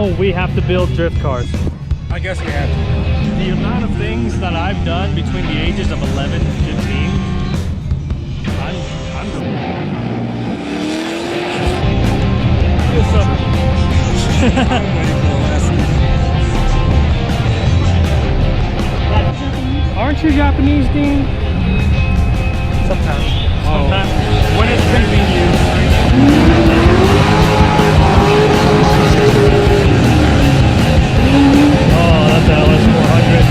now we have to build drift cars. I guess we have to. The amount of things that I've done between the ages of 11 and 15, I'm What's up? I'm waiting for the last one. Aren't you Japanese, Dean? Sometimes. Sometimes. When it's convenient. Oh, that's an LS400.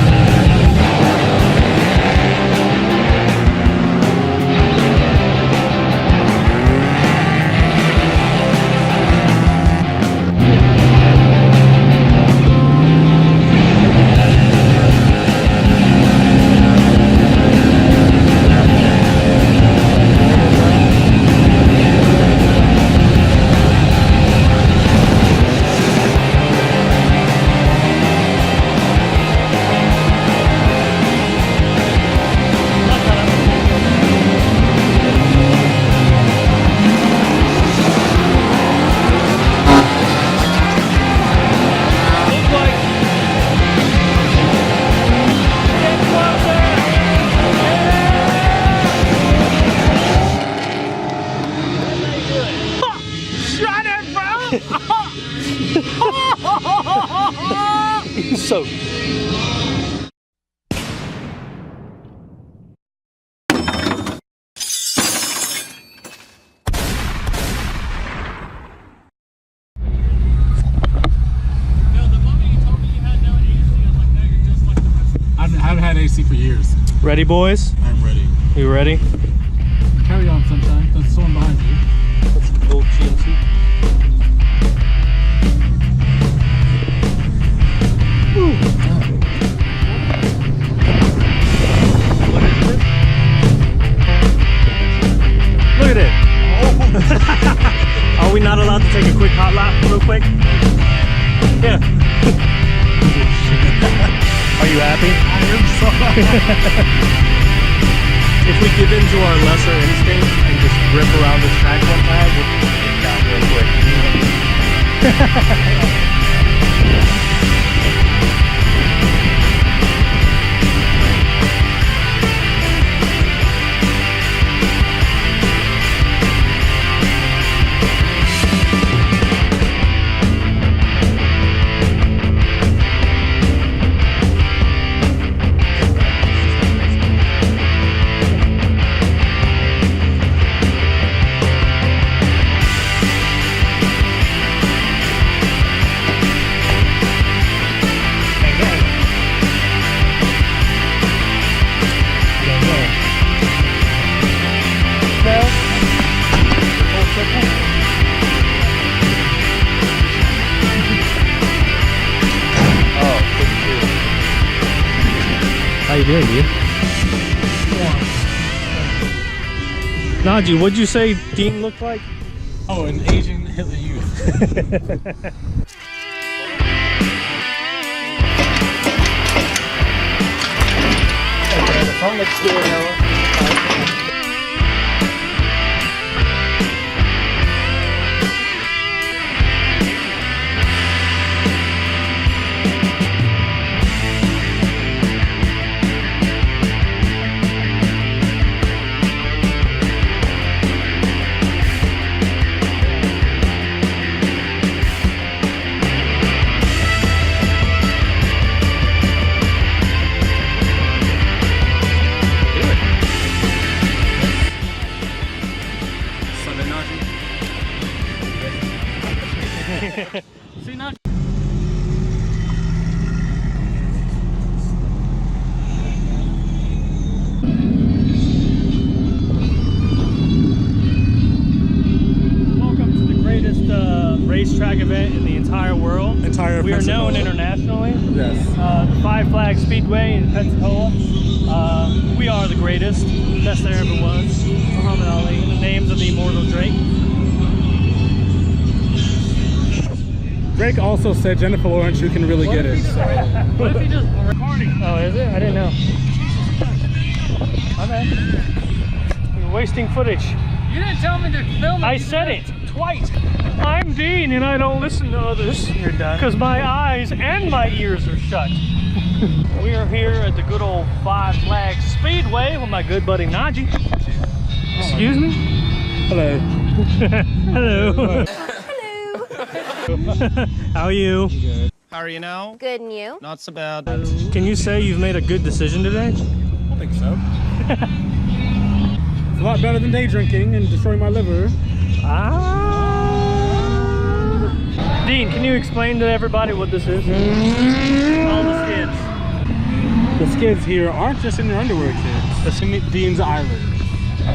So I haven't had AC for years. ready, boys? I'm ready. You ready? Carry on, sunshine. There's someone behind you. Let's go GMC. Look at it. Are we not allowed to take a quick hot lap real quick? Yeah. Are you happy? I am so If we give in to our lesser instincts and just rip around the track one time, we'll get down real quick. How you doing, dude? Najee, what'd you say Dean looked like? Oh, an Asian Hitler Youth. Okay, the phone looks good, Noah. See, not welcome to the greatest racetrack event in the entire world. We are known internationally. Yes. The Five Flag Speedway in Pensacola. We are the greatest, best there ever was. Muhammad Ali, in the names of the immortal Drake. Drake also said, Jennifer Lawrence, you can really get it. What if he just recording? Oh, is it? I didn't know. My bad. You're wasting footage. You didn't tell me to film it. I said it twice. I'm Dean and I don't listen to others. You're done. Because my eyes and my ears are shut. We are here at the good old Five Flags Speedway with my good buddy Najee. Excuse me? Hello. Hello. Hello. How are you? Good. How are you now? Good, and you? Not so bad. Can you say you've made a good decision today? I think so. It's a lot better than day drinking and destroying my liver. Dean, can you explain to everybody what this is? All the skids. The skids here aren't just in your underwear, kids. It's in Dean's Island.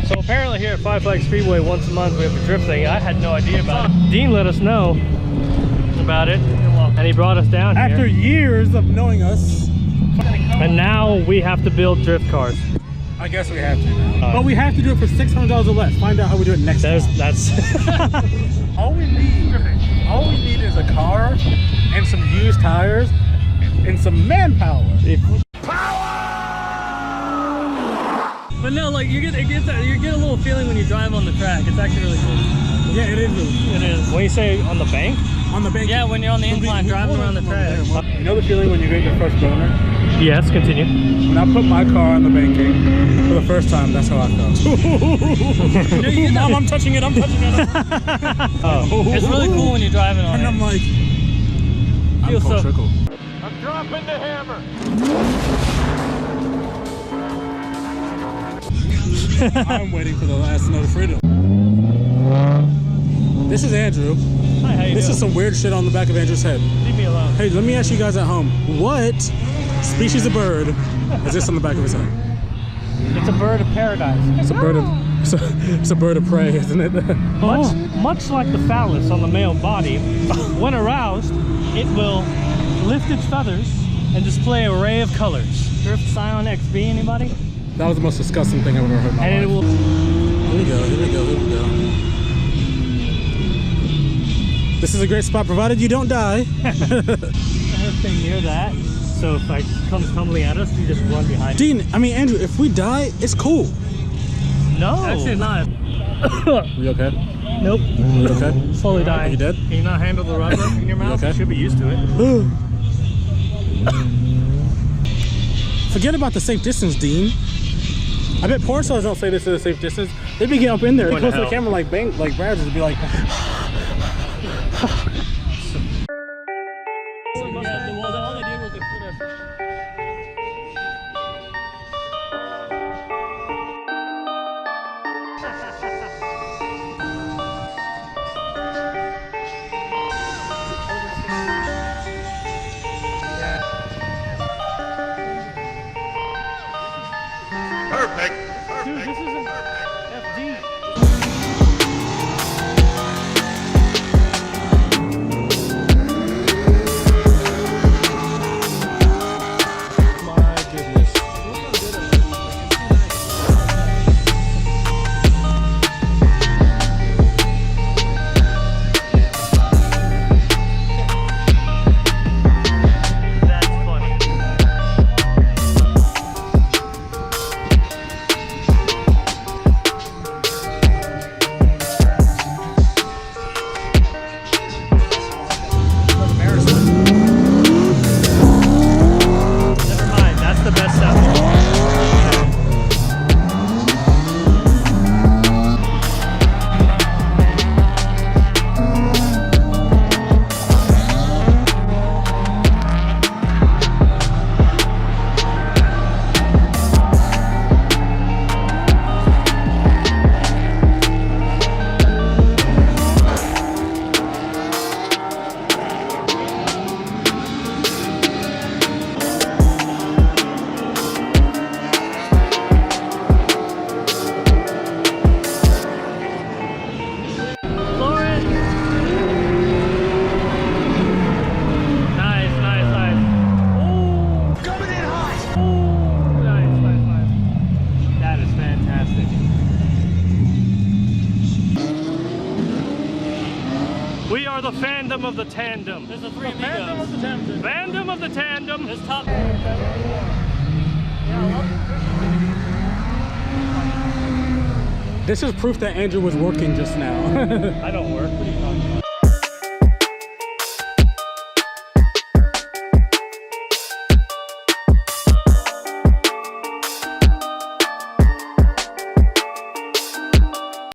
So apparently here at Five Flags Speedway once a month we have a drift thing. I had no idea about it. Dean let us know about it and he brought us down here. After years of knowing us. And now we have to build drift cars. I guess we have to now. But we have to do it for $600 or less. Find out how we do it next time. That's all we need is a car and some used tires and some manpower. But no, like you get a little feeling when you drive on the track. It's actually really cool. Yeah, it is really. It is. When you say on the bank? On the bank. Yeah, when you're on the incline driving around the track. You know the feeling when you get your first boner? Yes, continue. When I put my car on the banking for the first time, that's how I felt. Mom, I'm touching it. It's really cool when you're driving on and it. I'm like, Feels I'm so trickle. I'm dropping the hammer. I'm waiting for the last note of freedom. This is Andrew. Hi, how you This doing? is some weird shit on the back of Andrew's head. Leave me alone. Hey, let me ask you guys at home, what species of bird is this on the back of his head? It's a bird of paradise. It's a bird of it's a bird of prey, isn't it? Much like the phallus on the male body, when aroused, it will lift its feathers and display an array of colors. Drift Scion XB, anybody? That was the most disgusting thing I've ever heard in my And life. it will. Here we go, here we go, here we go. This is a great spot, provided you don't die. Everything near that. So if it comes tumbling at us, we just run behind it. Dean, I mean Andrew, if we die, it's cool. No, actually not. You okay? Nope. You okay? Slowly Are dying. you dead? Can you not handle the rubber in your mouth? okay? You should be used to it. Forget about the safe distance, Dean. I bet porn stars don't say this is a safe distance. They'd be getting up in there, Going close to to the hell. camera like Brad would be like. All they did was they put a... Perfect. Dude, this is an FD. My goodness. That's funny. Never mind, that's the best sound. Lauren! Nice, nice, nice. Oh! Coming in hot. Oh! Nice, nice, nice. That is fantastic. We are the fandom of the tandem. There's the three amigos. Fandom of the tandem. Fandom of the tandem. There's top. This is proof that Andrew was working just now. I don't work. What are you talking about?